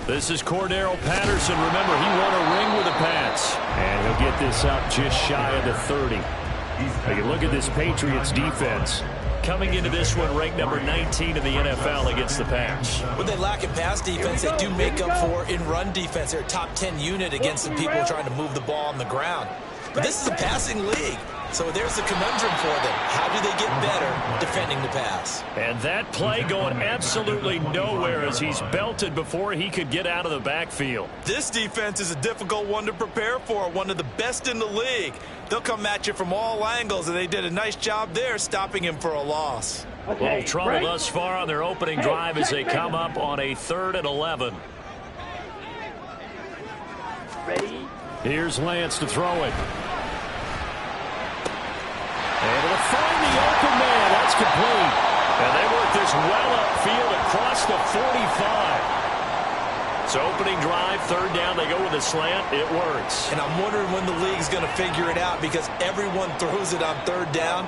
This is Cordero Patterson. Remember, he won a ring with the Pats. And he'll get this up just shy of the 30. Now you look at this Patriots defense. Coming into this one, ranked number 19 in the NFL against the Pats. When they lack in pass defense, they do make up for in run defense. They're a top 10 unit against the people trying to move the ball on the ground. But this is a passing league. So there's the conundrum for them. How do they get better defending the pass? And that play going absolutely nowhere as he's belted before he could get out of the backfield. This defense is a difficult one to prepare for, one of the best in the league. They'll come at you from all angles, and they did a nice job there stopping him for a loss. Well, trouble thus far on their opening drive as they come up on a 3rd and 11. Ready? Here's Lance to throw it. And it'll find the open man. That's complete. And they work this well upfield across the 45. So opening drive, 3rd down, they go with a slant. It works. And I'm wondering when the league's going to figure it out because everyone throws it on 3rd down.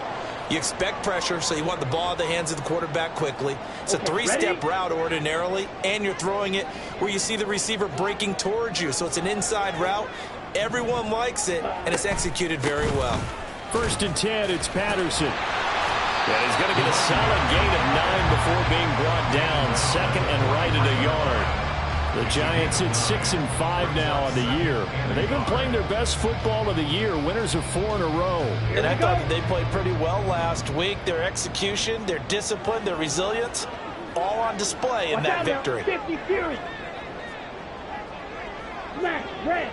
You expect pressure, so you want the ball in the hands of the quarterback quickly. It's a 3-step route ordinarily, and you're throwing it where you see the receiver breaking towards you. So it's an inside route. Everyone likes it, and it's executed very well. 1st and 10, it's Patterson. And he's going to get a solid gain of 9 before being brought down. 2nd and right at a yard. The Giants at 6-5 now on the year. And they've been playing their best football of the year. Winners of 4 in a row. And I thought that they played pretty well last week. Their execution, their discipline, their resilience, all on display in that victory. 50 Fury. Smash, red.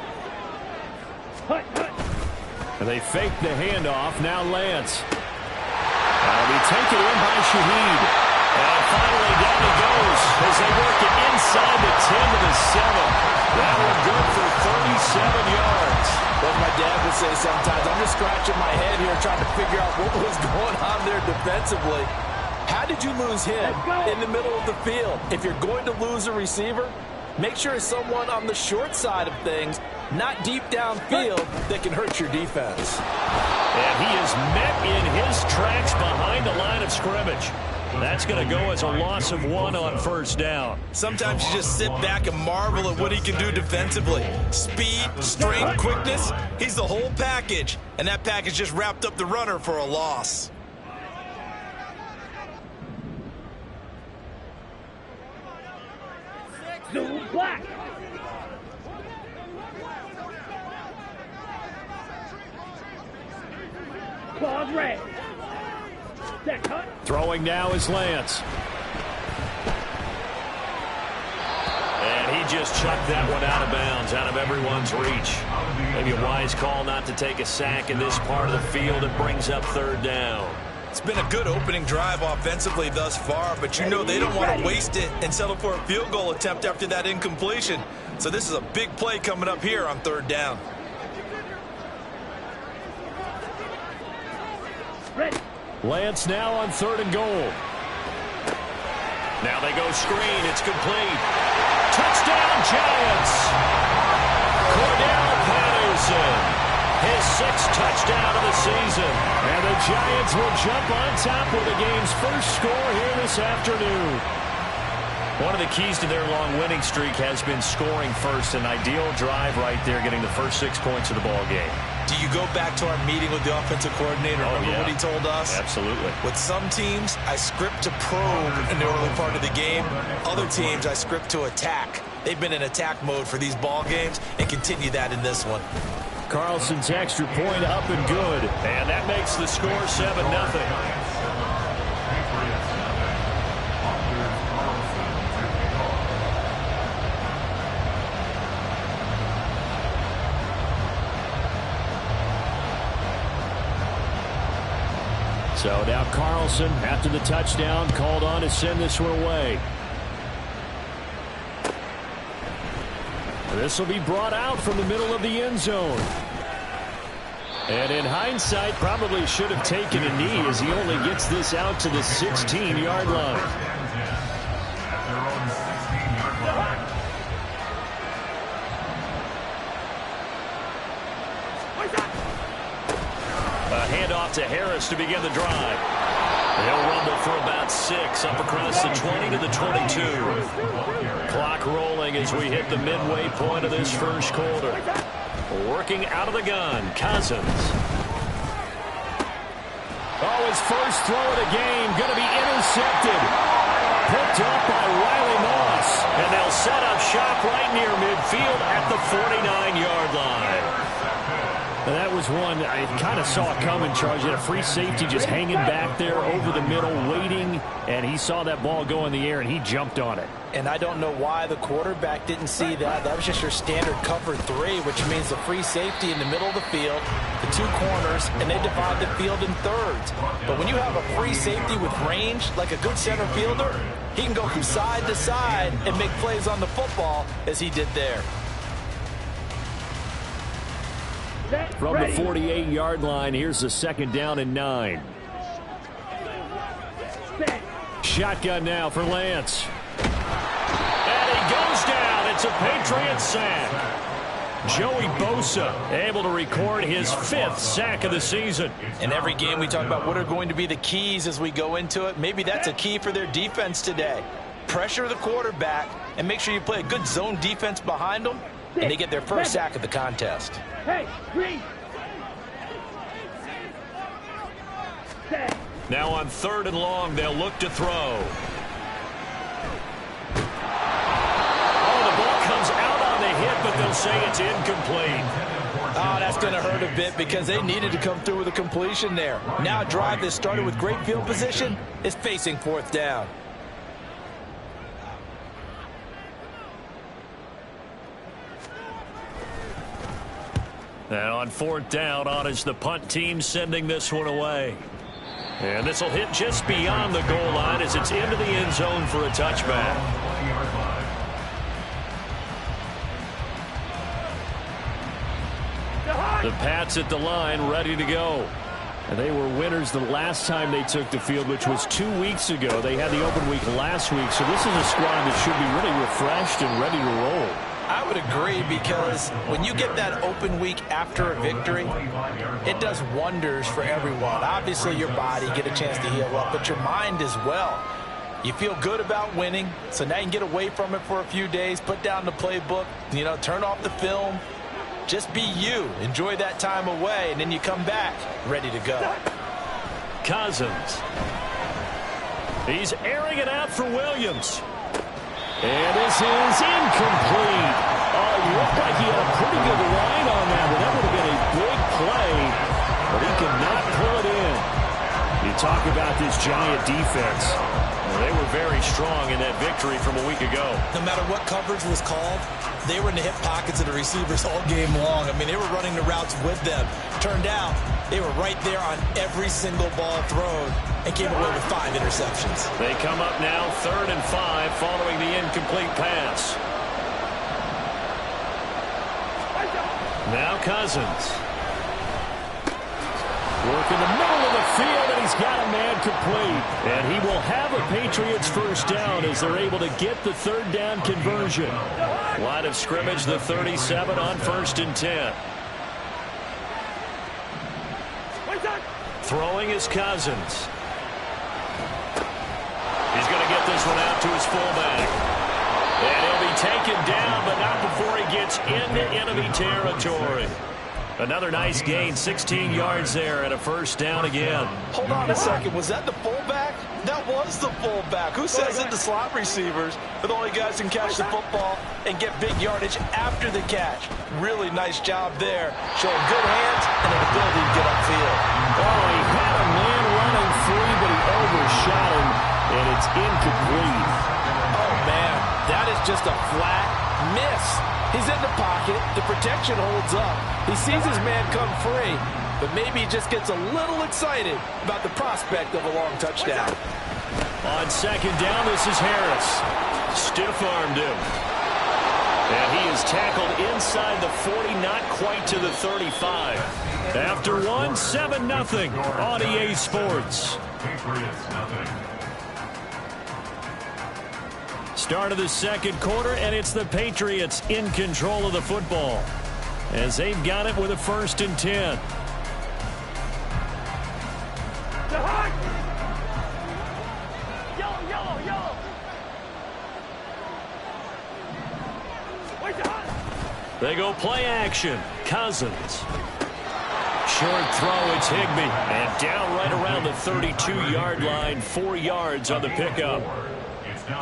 Hut, hut. And they fake the handoff. Now Lance. That'll be taken in by Shaheed. And finally down he goes as they work it inside the 10 to the 7. That one good for 37 yards. Like my dad would say sometimes, I'm just scratching my head here trying to figure out what was going on there defensively. How did you lose him in the middle of the field? If you're going to lose a receiver, make sure it's someone on the short side of things, not deep downfield, that can hurt your defense. And he is met in his tracks behind the line of scrimmage. That's going to go as a loss of 1 on 1st down. Sometimes you just sit back and marvel at what he can do defensively. Speed, strength, quickness, he's the whole package. And that package just wrapped up the runner for a loss. Blue, black. Claws red. That cut. Throwing now is Lance. And he just chucked that one out of bounds, out of everyone's reach. Maybe a wise call not to take a sack in this part of the field. It brings up 3rd down. It's been a good opening drive offensively thus far, but you know they don't want to waste it and settle for a field goal attempt after that incompletion. So this is a big play coming up here on 3rd down. Ready. Lance now on 3rd and goal. Now they go screen. It's complete. Touchdown, Giants. Cordero Patterson. His 6th touchdown of the season. And the Giants will jump on top with the game's first score here this afternoon. One of the keys to their long winning streak has been scoring first. An ideal drive right there, getting the first 6 points of the ball game. Do you go back to our meeting with the offensive coordinator? Remember what he told us? Absolutely. With some teams, I script to probe in the early part of the game. Other teams, I script to attack. They've been in attack mode for these ball games and continue that in this one. Carlson's extra point up and good. And that makes the score 7-0. So now Carlson, after the touchdown, called on to send this one away. This will be brought out from the middle of the end zone. And in hindsight, probably should have taken a knee as he only gets this out to the 16-yard line. A handoff to Harris to begin the drive. They'll rumble for about about 6 up across the 20 to the 22. Clock rolling as we hit the midway point of this first quarter. Working out of the gun, Cousins. Oh, his first throw of the game going to be intercepted. Picked up by Riley Moss. And they'll set up shop right near midfield at the 49-yard line. That was one I kind of saw coming, Charles. You had a free safety just hanging back there over the middle, waiting, and he saw that ball go in the air, and he jumped on it. And I don't know why the quarterback didn't see that. That was just your standard cover 3, which means the free safety in the middle of the field, the 2 corners, and they divide the field in thirds. But when you have a free safety with range, like a good center fielder, he can go from side to side and make plays on the football as he did there. From the 48-yard line, here's the 2nd down and 9. Shotgun now for Lance. And he goes down. It's a Patriot sack. Joey Bosa able to record his 5th sack of the season. In every game we talk about what are going to be the keys as we go into it. Maybe that's a key for their defense today. Pressure the quarterback and make sure you play a good zone defense behind them, and they get their first sack of the contest. Hey, green. Now on 3rd and long, they'll look to throw. Oh, the ball comes out on the hit, but they'll say it's incomplete. Oh, that's going to hurt a bit because they needed to come through with a completion there. Now a drive that started with great field position is facing 4th down. And on 4th down, on is the punt team sending this one away. And this will hit just beyond the goal line as it's into the end zone for a touchback. The Pats at the line ready to go. And they were winners the last time they took the field, which was 2 weeks ago. They had the open week last week, so this is a squad that should be really refreshed and ready to roll. I would agree, because when you get that open week after a victory, it does wonders for everyone. Obviously, your body, get a chance to heal up, but your mind as well. You feel good about winning, so now you can get away from it for a few days, put down the playbook, turn off the film. Just be you. Enjoy that time away, and then you come back ready to go. Cousins. He's airing it out for Williams. And this is incomplete. Oh, he looked like he had a pretty good line on that one. That would have been a big play, but he cannot pull it in. You talk about this Giant defense. Well, they were very strong in that victory from a week ago. No matter what coverage was called, they were in the hip pockets of the receivers all game long. I mean, they were running the routes with them. Turned out, they were right there on every single ball thrown and came away with 5 interceptions. They come up now 3rd and 5 following the incomplete pass. Now Cousins. Work in the middle of the field, and he's got a man complete. And he will have a Patriots first down as they're able to get the 3rd down conversion. Line of scrimmage, the 37 on 1st and 10. Throwing is Cousins. He's going to get this one out to his fullback. And he'll be taken down, but not before he gets into enemy territory. Another nice gain, 16 yards there, and a first down again. Hold on a second. Was that the fullback? That was the fullback. Who says it to slot receivers are the only guys who can catch the football and get big yardage after the catch? Really nice job there. Showing good hands and an ability to get upfield. Oh, he had a man running free, but he overshot him, and it's incomplete. Oh, man. That is just a flat miss. He's in the pocket. The protection holds up. He sees his man come free, but maybe he just gets a little excited about the prospect of a long touchdown. On 2nd down, this is Harris. Stiff-armed him. And he is tackled inside the 40, not quite to the 35. After one, 7-0 on EA Sports. Start of the 2nd quarter, and it's the Patriots in control of the football as they've got it with a 1st and 10. They go play action. Cousins. Short throw, it's Higbee. And down right around the 32-yard line, 4 yards on the pickup.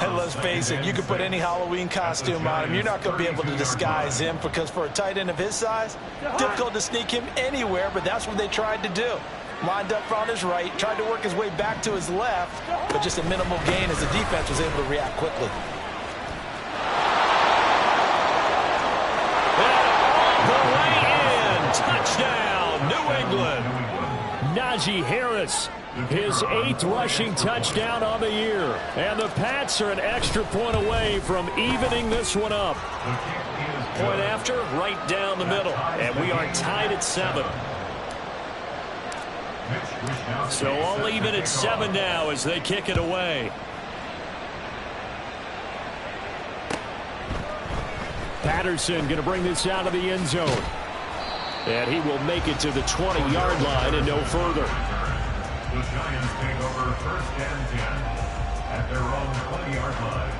And let's face it, you can put any Halloween costume on him. You're not going to be able to disguise him because for a tight end of his size, difficult to sneak him anywhere, but that's what they tried to do. Lined up on his right, tried to work his way back to his left, but just a minimal gain as the defense was able to react quickly. The way in, touchdown, New England. Najee Harris, his 8th rushing touchdown on the year. And the Pats are an extra point away from evening this one up. Point after, right down the middle. And we are tied at 7. So all even at 7 now as they kick it away. Patterson going to bring this out of the end zone. And he will make it to the 20-yard line and no further. The Giants take over 1st and 10 at their own 20-yard line.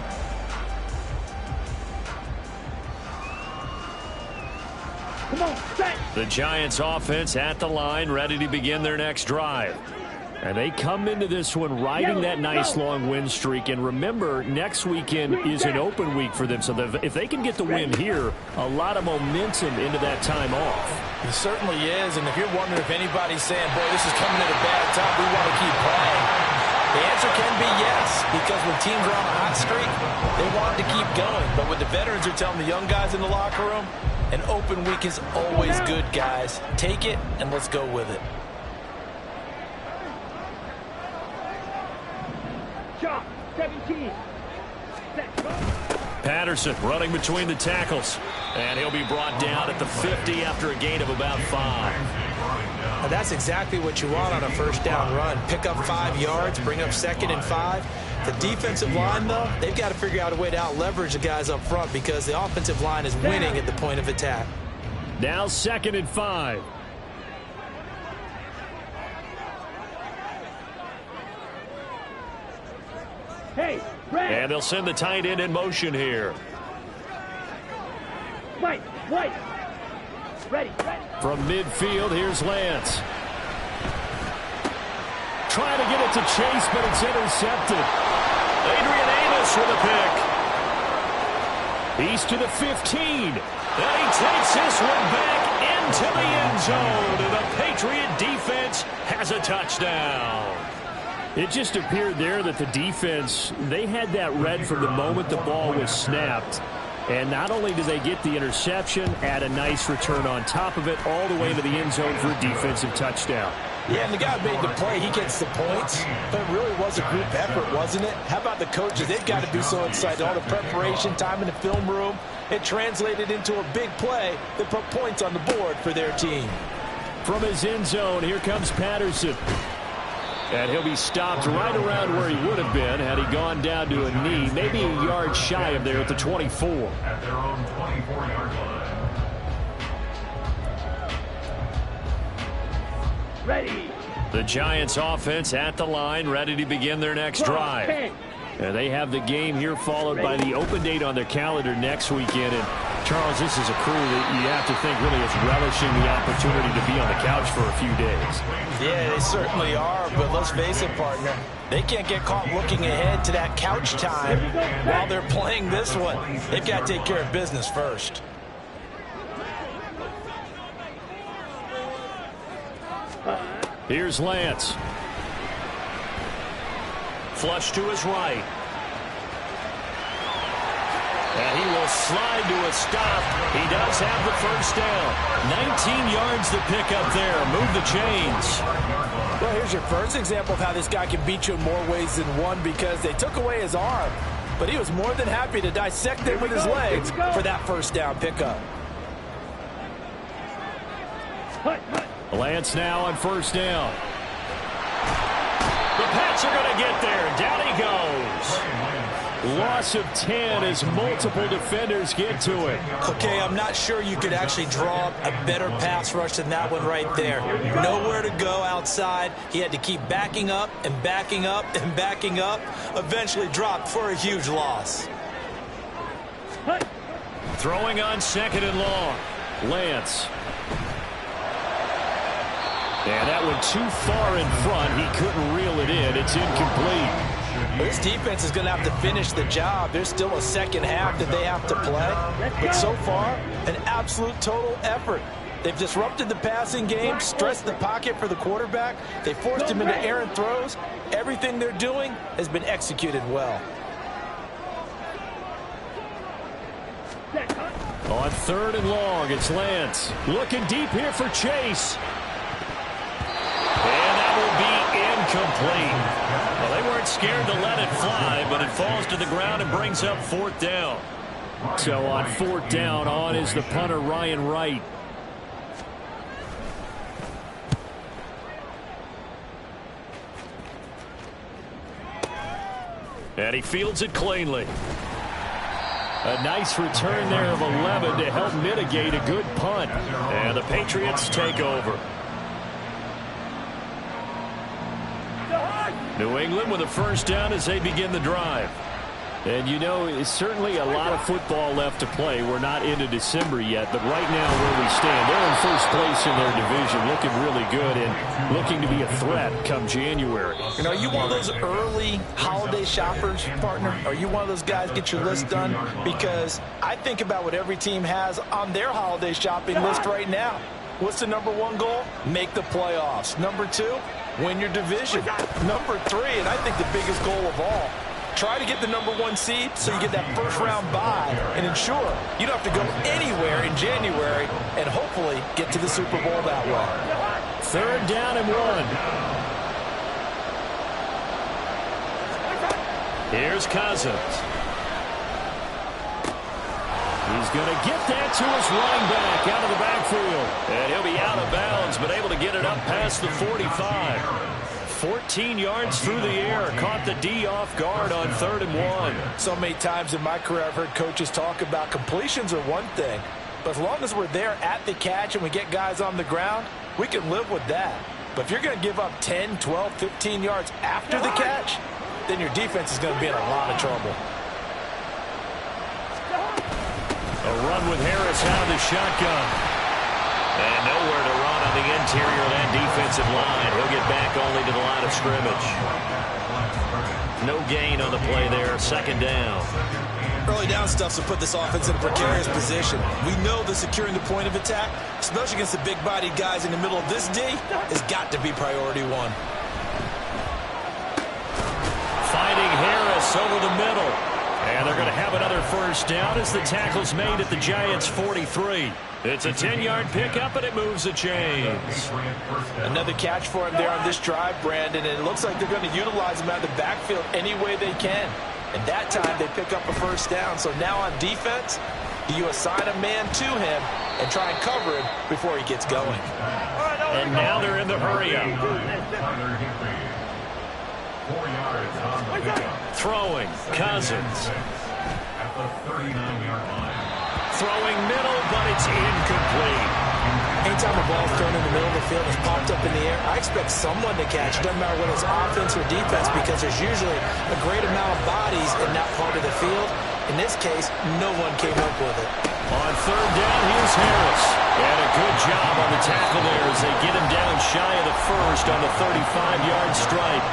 Come on, set. The Giants offense at the line, ready to begin their next drive. And they come into this one riding that nice long win streak. And remember, next weekend is an open week for them. So if they can get the win here, a lot of momentum into that time off. It certainly is. And if you're wondering if anybody's saying, boy, this is coming at a bad time, we want to keep playing, the answer can be yes. Because when teams are on a hot streak, they want to keep going. But what the veterans are telling the young guys in the locker room, an open week is always good, guys. Take it and let's go with it. Shot, 17. Set, go. Patterson running between the tackles. And he'll be brought down at the 50 after a gain of about 5. And that's exactly what you want on a first down run. Pick up 5 yards, bring up 2nd and 5. The defensive line, though, they've got to figure out a way to out-leverage the guys up front because the offensive line is winning at the point of attack. Now 2nd and 5. Hey, Brad. And they'll send the tight end in motion here. Mike, White. Ready, ready. From midfield, here's Lance. Trying to get it to Chase, but it's intercepted. Adrian Amos with a pick. He's to the 15. And he takes this one back into the end zone. And the Patriot defense has a touchdown. It just appeared there that the defense, they had that read from the moment the ball was snapped. And not only do they get the interception, add a nice return on top of it, all the way into the end zone for a defensive touchdown. Yeah, and the guy made the play. He gets the points. But it really was a group effort, wasn't it? How about the coaches? They've got to be so excited. All the preparation, time in the film room. It translated into a big play that put points on the board for their team. From his end zone, here comes Patterson. And he'll be stopped right around where he would have been had he gone down to a knee, maybe a yard shy of there at the 24. At their own 24-yard line. Ready. The Giants offense at the line, ready to begin their next drive. And they have the game here followed by the open date on their calendar next weekend. And Charles, this is a crew that you have to think really is relishing the opportunity to be on the couch for a few days. Yeah, they certainly are, but let's face it, partner. They can't get caught looking ahead to that couch time while they're playing this one. They've got to take care of business first. Here's Lance. Flush to his right. And he will slide to a stop. He does have the first down. 19 yards to pick up there. Move the chains. Well, here's your first example of how this guy can beat you in more ways than one because they took away his arm. But he was more than happy to dissect it with his legs for that first down pickup. Lance now on first down. The Pats are going to get there. Down he goes. Loss of 10 as multiple defenders get to him. Okay, I'm not sure you could actually draw up a better pass rush than that one right there. Nowhere to go outside. He had to keep backing up and backing up and backing up. Eventually dropped for a huge loss. Throwing on 2nd and long. Lance. And that one too far in front. He couldn't reel it in. It's incomplete. This defense is going to have to finish the job. There's still a second half that they have to play. But so far, an absolute total effort. They've disrupted the passing game, stressed the pocket for the quarterback. They forced him into errant throws. Everything they're doing has been executed well. On 3rd and long, it's Lance. Looking deep here for Chase. And that will be incomplete. Well, they weren't scared to let it fly, but it falls to the ground and brings up 4th down. So on 4th down, on is the punter, Ryan Wright. And he fields it cleanly. A nice return there of 11 to help mitigate a good punt. And the Patriots take over. New England with a 1st down as they begin the drive. And you know, it's certainly a lot of football left to play. We're not into December yet, but right now where we stand, they're in 1st place in their division, looking really good and looking to be a threat come January. You know, are you one of those early holiday shoppers, partner? Are you one of those guys get your list done? Because I think about what every team has on their holiday shopping list right now. What's the number 1 goal? Make the playoffs. Number 2, win your division. Number 3, and I think the biggest goal of all, try to get the number 1 seed so you get that 1st round bye and ensure you don't have to go anywhere in January and hopefully get to the Super Bowl that way. 3rd down and 1. Here's Cousins. He's going to get that to his running back out of the backfield. And he'll be out of bounds, but able to get it up past the 45. 14 yards through the air. Caught the D off guard on 3rd and 1. So many times in my career I've heard coaches talk about completions are one thing. But as long as we're there at the catch and we get guys on the ground, we can live with that. But if you're going to give up 10, 12, 15 yards after the catch, then your defense is going to be in a lot of trouble. A run with Harris out of the shotgun. And nowhere to run on the interior of that defensive line. He'll get back only to the line of scrimmage. No gain on the play there. 2nd down. Early down stuff to put this offense in a precarious position. We know that securing the point of attack, especially against the big-bodied guys in the middle of this D, has got to be priority 1. Finding Harris over the middle. And they're going to have another 1st down as the tackle's made at the Giants' 43. It's a 10-yard pickup, and it moves the chains. Another catch for him there on this drive, Brandon, and it looks like they're going to utilize him out of the backfield any way they can. And that time they pick up a 1st down. So now on defense, you assign a man to him and try and cover him before he gets going. And now they're in the hurry-up. 4 yards on the pickup. Throwing, Cousins. At the 39-yard line. Throwing middle, but it's incomplete. Anytime a ball's thrown in the middle of the field and is popped up in the air, I expect someone to catch it. Doesn't matter whether it's offense or defense, because there's usually a great amount of bodies in that part of the field. In this case, no one came up with it. On 3rd down, here's Harris. And a good job on the tackle there as they get him down shy of the 1st on the 35-yard strike.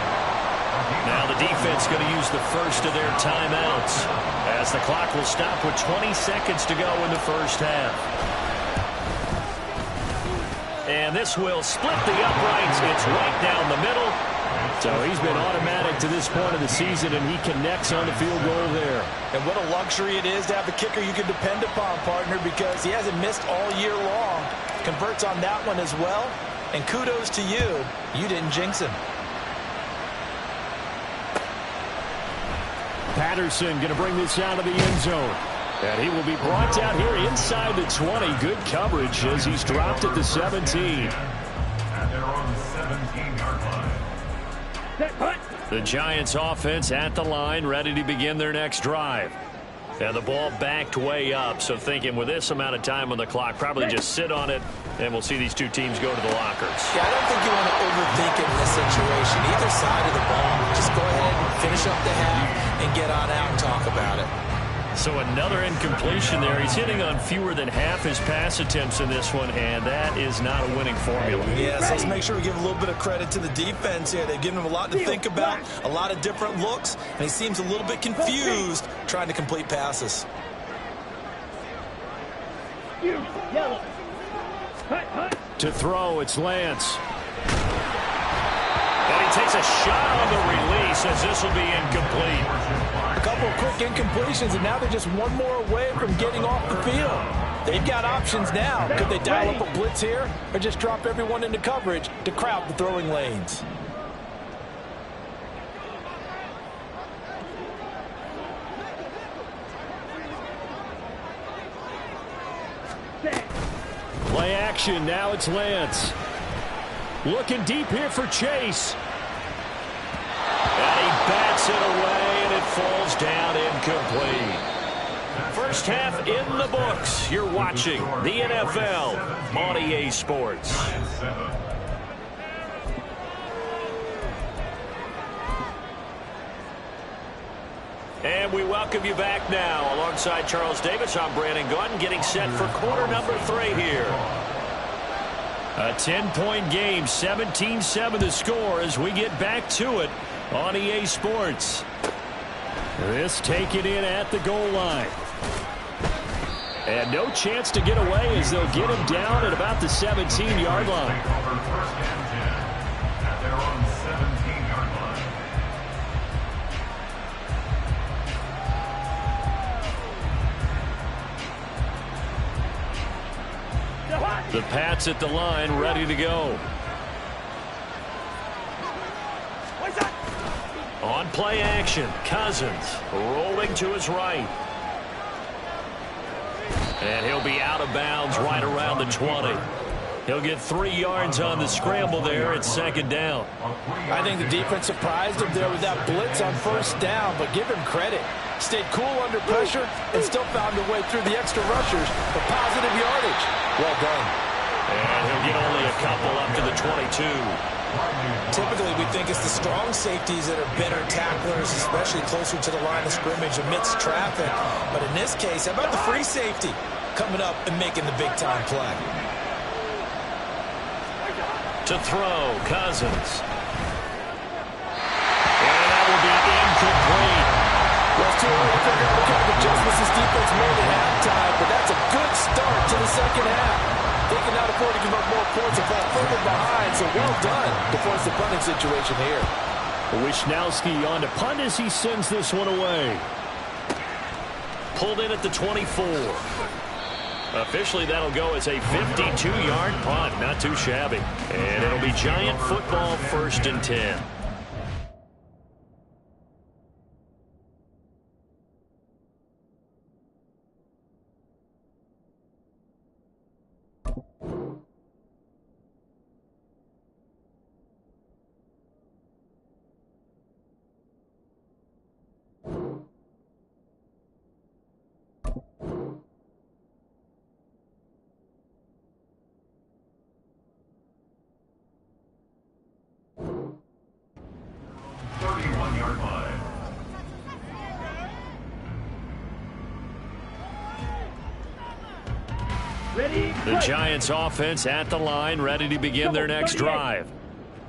Now the defense going to use the 1st of their timeouts as the clock will stop with 20 seconds to go in the 1st half. And this will split the uprights. It's right down the middle. So he's been automatic to this point of the season, and he connects on the field goal there. And what a luxury it is to have a kicker you can depend upon, partner, because he hasn't missed all year long. Converts on that one as well. And kudos to you. You didn't jinx him. Patterson going to bring this out of the end zone. And he will be brought down here inside the 20. Good coverage as he's dropped at the 17. At their own 17-yard line. Set, punt. The Giants offense at the line, ready to begin their next drive. And the ball backed way up, so thinking with this amount of time on the clock, probably just sit on it, and we'll see these two teams go to the lockers. Yeah, I don't think you want to overthink it in this situation. Either side of the ball, just go ahead and finish up the half and get on out and talk about it. So another incompletion there. He's hitting on fewer than half his pass attempts in this one, and that is not a winning formula. Yeah, so let's make sure we give a little bit of credit to the defense here. They've given him a lot to think about, a lot of different looks, and he seems a little bit confused trying to complete passes. Yellow. To throw, it's Lance. And he takes a shot on the release as this will be incomplete. A couple of quick incompletions, and now they're just one more away from getting off the field. They've got options now. Could they dial up a blitz here or just drop everyone into coverage to crowd the throwing lanes? Play action, now it's Lance. Looking deep here for Chase. And he bats it away, and it falls down incomplete. First half in the books. You're watching the NFL on EA Sports. And we welcome you back now. Alongside Charles Davis, I'm Brandon Gunn, getting set for quarter number 3 here. A 10-point game, 17-7 the score as we get back to it on EA Sports. This taken in at the goal line. And no chance to get away as they'll get him down at about the 17-yard line. First and 10 at their own 17-yard line. The Pats at the line, ready to go. On play action, Cousins rolling to his right. And he'll be out of bounds right around the 20. He'll get 3 yards on the scramble there at second down. I think the defense surprised him there with that blitz on first down, but give him credit. Stayed cool under pressure and still found a way through the extra rushers for positive yardage. Well done. And he'll get only a couple up to the 22. Typically, we think it's the strong safeties that are better tacklers, especially closer to the line of scrimmage amidst traffic. But in this case, how about the free safety coming up and making the big-time play? To throw, Cousins. And that will be incomplete. Well, it's too early to figure out what kind of adjustments this defense made at halftime, but that's a good start to the second half. They cannot afford to give up more points and fall further behind, so well done to force the punting situation here. Wisnowski on to punt as he sends this one away. Pulled in at the 24. Officially, that'll go as a 52-yard punt. Not too shabby. And it'll be Giant football, 1st and 10. The Giants offense at the line, ready to begin their next drive.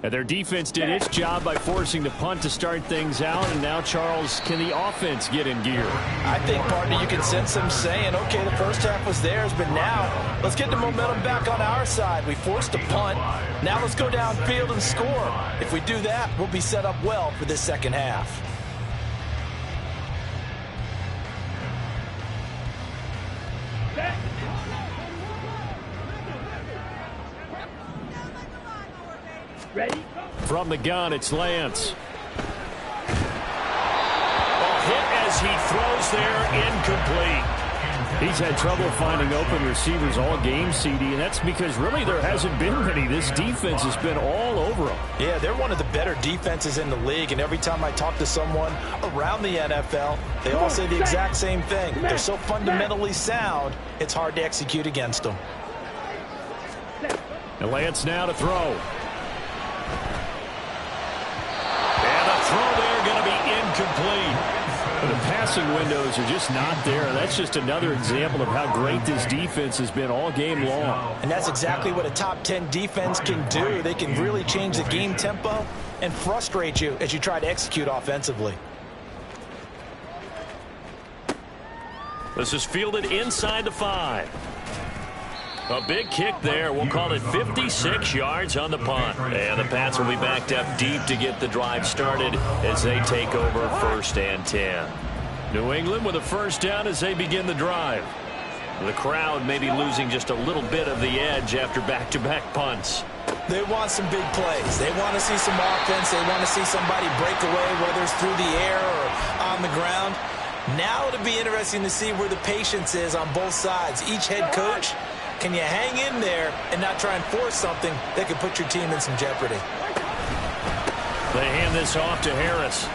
And their defense did its job by forcing the punt to start things out. And now, Charles, can the offense get in gear? I think, partner, you can sense them saying, okay, the first half was theirs, but now let's get the momentum back on our side. We forced a punt. Now let's go downfield and score. If we do that, we'll be set up well for this second half. Ready? From the gun, it's Lance. A hit as he throws there, incomplete. He's had trouble finding open receivers all game, CD, and that's because really there hasn't been many. This defense has been all over them. Yeah, they're one of the better defenses in the league, and every time I talk to someone around the NFL, they all say the exact same thing. They're so fundamentally sound, it's hard to execute against them. And Lance now to throw. And the throw there going to be incomplete. The passing windows are just not there. That's just another example of how great this defense has been all game long. And that's exactly what a top 10 defense can do. They can really change the game tempo and frustrate you as you try to execute offensively. This is fielded inside the 5. A big kick there. We'll call it 56 yards on the punt. And the Pats will be backed up deep to get the drive started as they take over 1st and 10. New England with a first down as they begin the drive. The crowd may be losing just a little bit of the edge after back-to-back punts. They want some big plays. They want to see some offense. They want to see somebody break away, whether it's through the air or on the ground. Now it'll be interesting to see where the patience is on both sides. Each head coach, can you hang in there and not try and force something that could put your team in some jeopardy? They hand this off to Harris.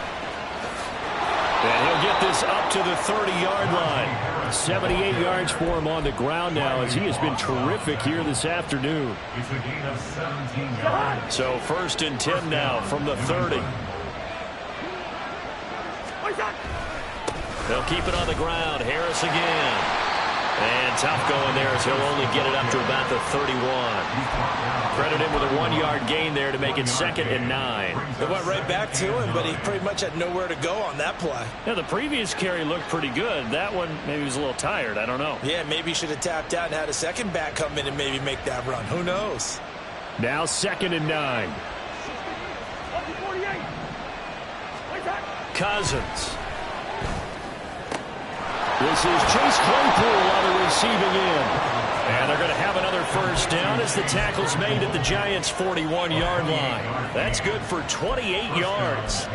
And he'll get this up to the 30-yard line. 78 yards for him on the ground now as he has been terrific here this afternoon. It's a gain of 17 yards. So 1st and 10 now from the 30. They'll keep it on the ground. Harris again. And tough going there as he'll only get it up to about the 31. Credit him with a 1-yard gain there to make it 2nd and 9. It went right back to him, but he pretty much had nowhere to go on that play. Yeah, the previous carry looked pretty good. That one, maybe he was a little tired. I don't know. Yeah, maybe he should have tapped out and had a second back come in and maybe make that run. Who knows? Now 2nd and 9. Cousins. This is Chase Claypool on the receiving end. And they're going to have another first down as the tackle's made at the Giants' 41-yard line. That's good for 28 yards.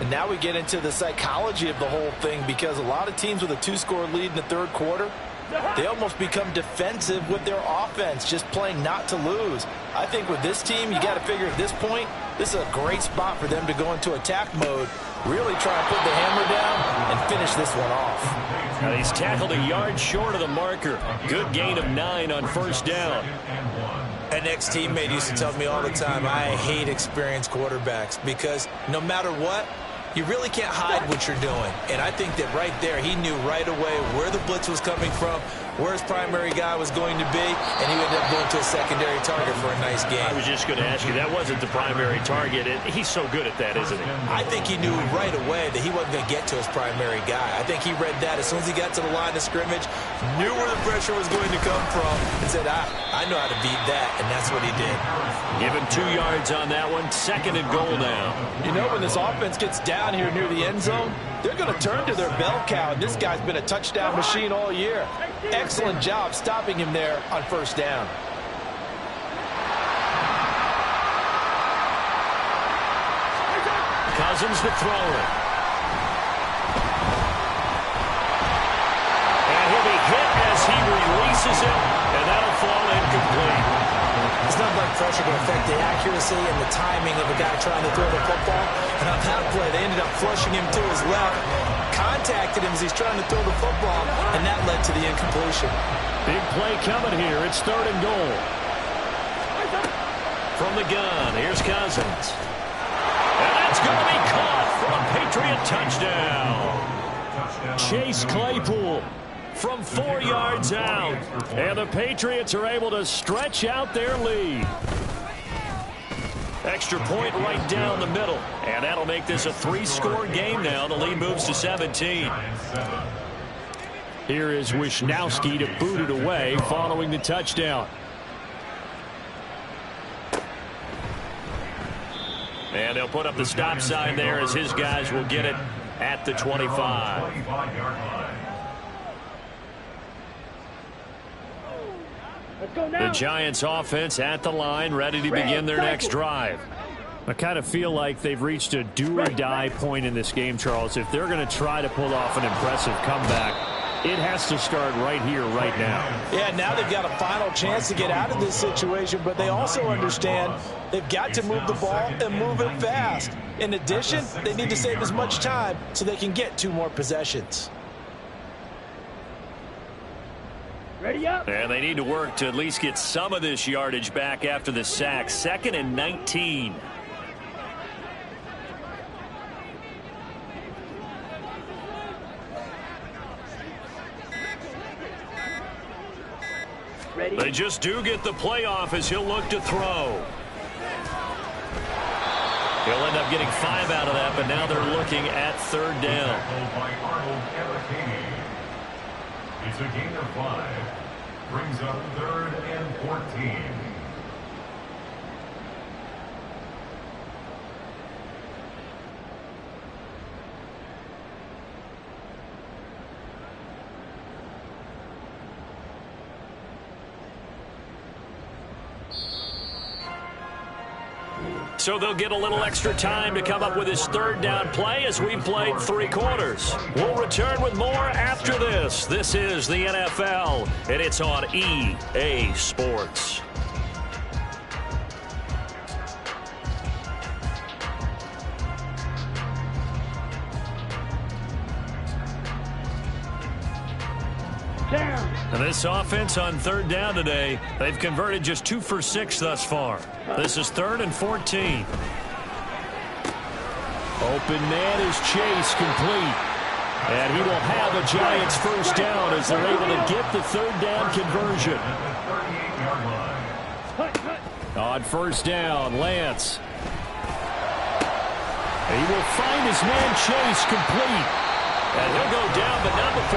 And now we get into the psychology of the whole thing, because a lot of teams with a 2-score lead in the 3rd quarter, they almost become defensive with their offense, just playing not to lose. I think with this team, you got to figure at this point, this is a great spot for them to go into attack mode, really try and put the hammer down and finish this one off. Now he's tackled a yard short of the marker. Good gain of 9 on first down. An ex-teammate used to tell me all the time, I hate experienced quarterbacks, because no matter what, you really can't hide what you're doing. And I think that right there, he knew right away where the blitz was coming from, where his primary guy was going to be, and he ended up going to a secondary target for a nice game. I was just going to ask you, that wasn't the primary target. He's so good at that, isn't he? I think he knew right away that he wasn't going to get to his primary guy. I think he read that as soon as he got to the line of scrimmage, knew where the pressure was going to come from, and said, I know how to beat that, and that's what he did. Give him 2 yards on that one. 2nd and goal now. You know, when this offense gets down here near the end zone, they're going to turn to their bell cow, and this guy's been a touchdown machine all year. Excellent job stopping him there on first down. Cousins the thrower. And he'll be hit as he releases it, and that'll fall incomplete. It's not like pressure to affect the accuracy and the timing of a guy trying to throw the football. And on that play, they ended up flushing him to his left, contacted him as he's trying to throw the football, and that led to the incompletion. Big play coming here. It's 3rd and goal. From the gun, here's Cousins. And that's going to be caught for a Patriot touchdown. Chase Claypool from 4 yards out. And the Patriots are able to stretch out their lead. Extra point right down the middle. And that'll make this a 3-score game now. The lead moves to 17. Here is Wisnowski to boot it away following the touchdown. And they'll put up the stop sign there as his guys will get it at the 25. The Giants offense at the line, ready to begin their next drive. I kind of feel like they've reached a do-or-die point in this game, Charles. If they're going to try to pull off an impressive comeback, It has to start right here, right now. Yeah, now they've got a final chance to get out of this situation, but they also understand they've got to move the ball and move it fast. In addition, they need to save as much time so they can get 2 more possessions. Ready up. And they need to work to at least get some of this yardage back after the sack. 2nd and 19. Ready. They just do get the playoff as he'll look to throw. He'll end up getting 5 out of that, but now they're looking at 3rd down. By Arnold Ebiketie. It's a gain of 5. Brings up 3rd and 14. So they'll get a little extra time to come up with his 3rd down play as we've played 3 quarters. We'll return with more after this. This is the NFL, and it's on EA Sports. Down. And this offense on 3rd down today, they've converted just 2 for 6 thus far. This is 3rd and 14. Open man is Chase, complete. And he will have a Giants 1st down as they're able to get the 3rd down conversion. On 1st down, Lance. He will find his man Chase, complete. And he'll go down, but not before.